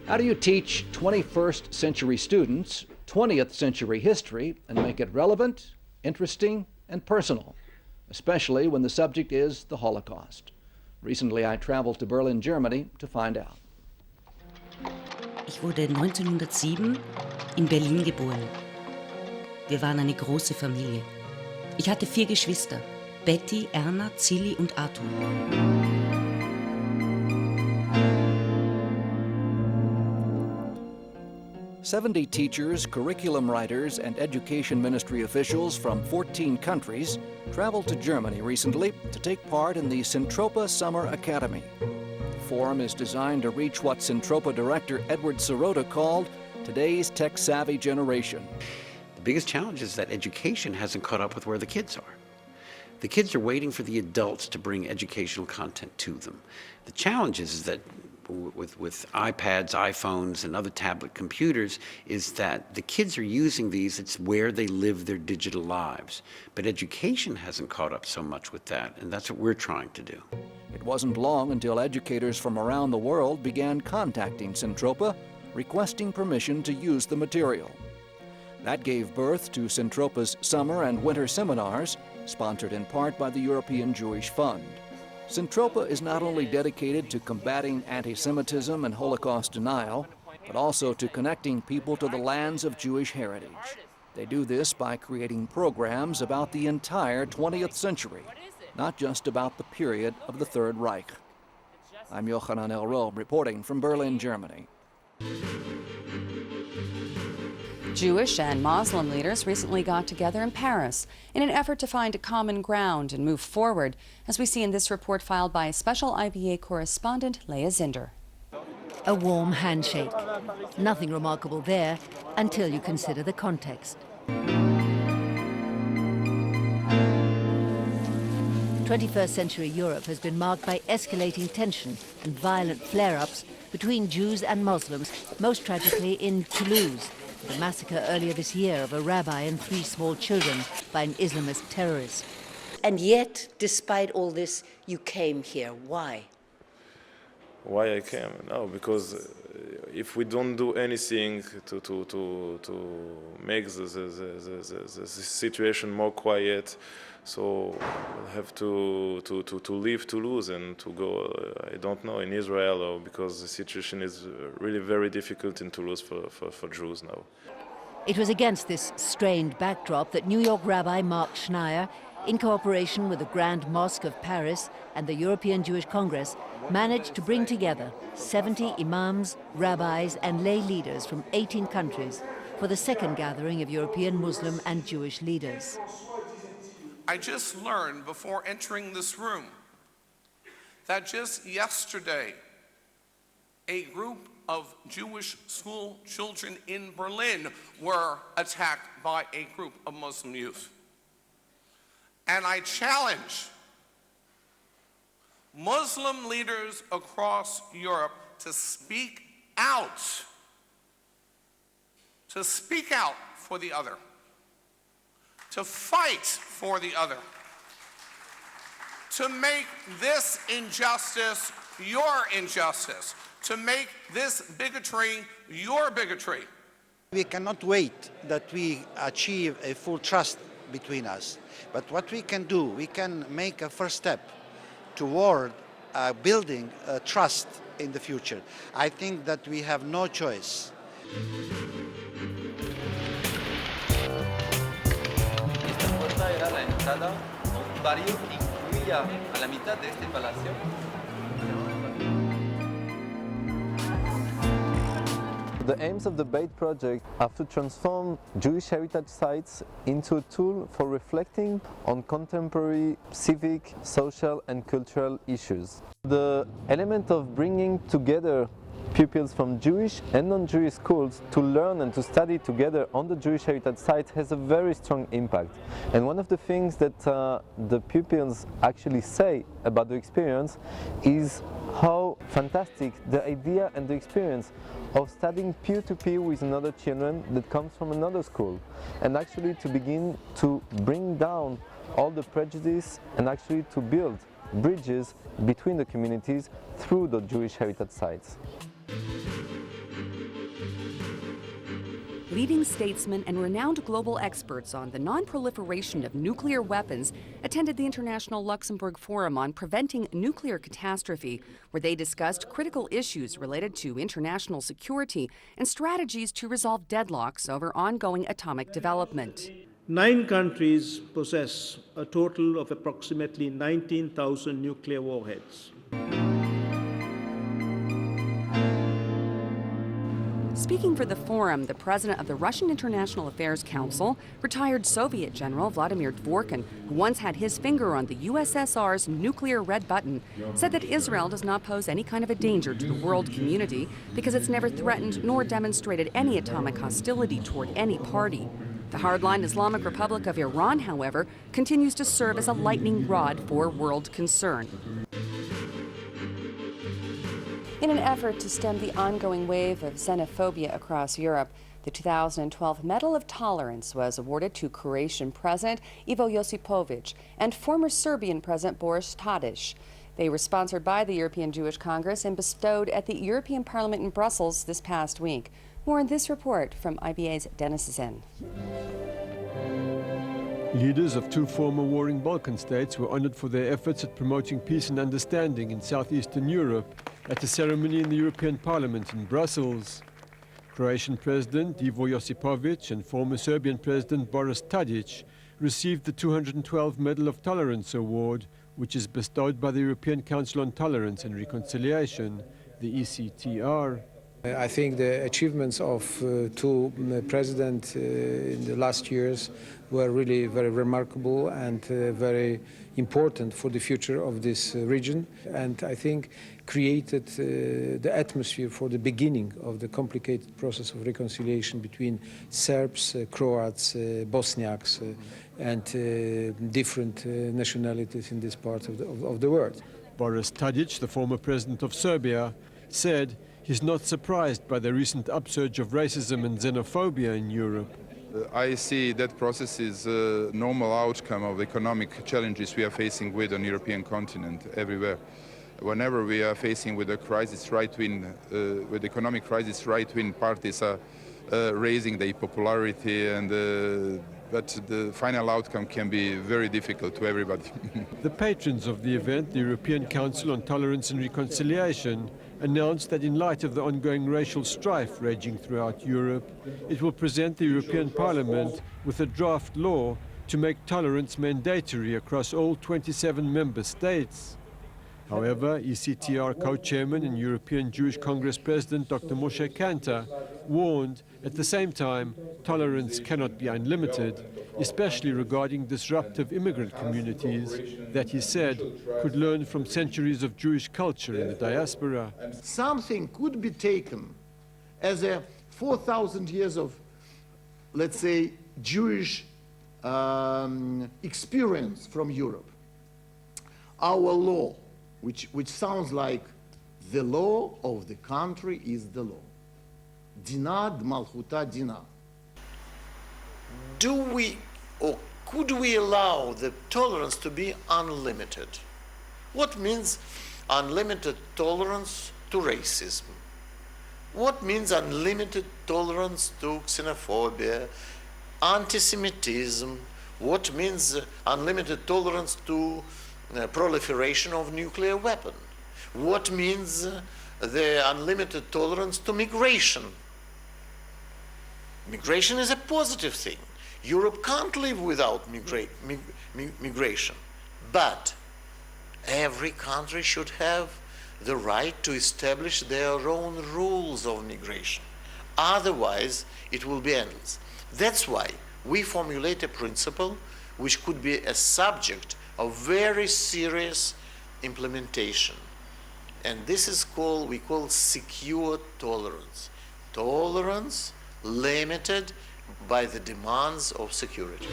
How do you teach 21st century students 20th century history and make it relevant, interesting, and personal, especially when the subject is the Holocaust? Recently, I traveled to Berlin, Germany to find out. Ich wurde 1907 in Berlin geboren. Wir waren eine große Familie. Ich hatte 4 Geschwister: Betty, Erna, Zilli und Arthur. 70 teachers, curriculum writers, and education ministry officials from 14 countries traveled to Germany recently to take part in the Centropa Summer Academy. The forum is designed to reach what Centropa director Edward Sirota called today's tech-savvy generation. The biggest challenge is that education hasn't caught up with where the kids are. The kids are waiting for the adults to bring educational content to them. The challenge is that with iPads, iPhones, and other tablet computers is that the kids are using these, it's where they live their digital lives. But education hasn't caught up so much with that, and that's what we're trying to do. It wasn't long until educators from around the world began contacting Centropa, requesting permission to use the material. That gave birth to Centropa's summer and winter seminars, sponsored in part by the European Jewish Fund. Centropa is not only dedicated to combating anti-Semitism and Holocaust denial, but also to connecting people to the lands of Jewish heritage. They do this by creating programs about the entire 20th century, not just about the period of the Third Reich. I'm Yochanan Elro, reporting from Berlin, Germany. Jewish and Muslim leaders recently got together in Paris in an effort to find a common ground and move forward, as we see in this report filed by special IBA correspondent Leah Zinder. A warm handshake. Nothing remarkable there until you consider the context. 21st century Europe has been marked by escalating tension and violent flare-ups between Jews and Muslims, most tragically in Toulouse, the massacre earlier this year of a rabbi and 3 small children by an Islamist terrorist. And yet, despite all this, you came here. Why? Why I came? No, because if we don't do anything to make the situation more quiet, so we'll have to leave Toulouse and to go, I don't know, in Israel, or because the situation is really very difficult in Toulouse for Jews now. It was against this strained backdrop that New York Rabbi Mark Schneier, in cooperation with the Grand Mosque of Paris and the European Jewish Congress, managed to bring together 70 imams, rabbis and lay leaders from 18 countries for the second gathering of European Muslim and Jewish leaders. I just learned before entering this room that just yesterday, a group of Jewish school children in Berlin were attacked by a group of Muslim youth. And I challenge Muslim leaders across Europe to speak out for the other, to fight for the other, to make this injustice your injustice, to make this bigotry your bigotry. We cannot wait that we achieve a full trust between us. But what we can do, we can make a first step toward building trust in the future. I think that we have no choice. Esta puerta era la entrada a un barrio que incluía a la mitad de este palacio. The aims of the BAIT project are to transform Jewish heritage sites into a tool for reflecting on contemporary civic, social and cultural issues. The element of bringing together pupils from Jewish and non-Jewish schools to learn and to study together on the Jewish heritage site has a very strong impact. And one of the things that the pupils actually say about the experience is how fantastic the idea and the experience of studying peer-to-peer with another children that comes from another school, and actually to begin to bring down all the prejudice and actually to build bridges between the communities through the Jewish heritage sites. leading statesmen and renowned global experts on the non-proliferation of nuclear weapons attended the International Luxembourg Forum on Preventing Nuclear Catastrophe, where they discussed critical issues related to international security and strategies to resolve deadlocks over ongoing atomic development. 9 countries possess a total of approximately 19,000 nuclear warheads. Speaking for the forum, the president of the Russian International Affairs Council, retired Soviet General Vladimir Dvorkin, who once had his finger on the USSR's nuclear red button, said that Israel does not pose any kind of a danger to the world community because it's never threatened nor demonstrated any atomic hostility toward any party. The hardline Islamic Republic of Iran, however, continues to serve as a lightning rod for world concern. In an effort to stem the ongoing wave of xenophobia across Europe, the 2012 Medal of Tolerance was awarded to Croatian President Ivo Josipovic and former Serbian President Boris Tadic. They were sponsored by the European Jewish Congress and bestowed at the European Parliament in Brussels this past week. More in this report from IBA's Dennis Zen. Leaders of 2 former warring Balkan states were honored for their efforts at promoting peace and understanding in southeastern Europe at a ceremony in the European Parliament in Brussels. Croatian President Ivo Josipovic and former Serbian President Boris Tadic received the 212 Medal of Tolerance Award, which is bestowed by the European Council on Tolerance and Reconciliation, the ECTR. I think the achievements of 2 presidents in the last years were really very remarkable and very important for the future of this region, and I think created the atmosphere for the beginning of the complicated process of reconciliation between Serbs, Croats, Bosniaks, and different nationalities in this part of the world. Boris Tadic, the former president of Serbia, said he's not surprised by the recent upsurge of racism and xenophobia in Europe. I see that process is a normal outcome of economic challenges we are facing with on the European continent everywhere. Whenever we are facing with a crisis, right-wing, with economic crisis, right-wing parties are raising their popularity, and but the final outcome can be very difficult to everybody. The patrons of the event, the European Council on Tolerance and Reconciliation, announced that in light of the ongoing racial strife raging throughout Europe, it will present the European Parliament with a draft law to make tolerance mandatory across all 27 member states. However, ECTR co-chairman and European Jewish Congress President Dr. Moshe Kantor warned at the same time tolerance cannot be unlimited, especially regarding disruptive immigrant communities that he said could learn from centuries of Jewish culture in the diaspora. Something could be taken as a 4,000 years of, let's say, Jewish experience from Europe. Our law, which sounds like the law of the country is the law. Dinah Malchuta Dinah. Do we or could we allow the tolerance to be unlimited? What means unlimited tolerance to racism? What means unlimited tolerance to xenophobia, anti-Semitism? What means unlimited tolerance to proliferation of nuclear weapon? What means the unlimited tolerance to migration? Migration is a positive thing. Europe can't live without migration. But every country should have the right to establish their own rules of migration. Otherwise, it will be endless. That's why we formulate a principle which could be a subject of very serious implementation. And this is we call secure tolerance. Tolerance limited by the demands of security.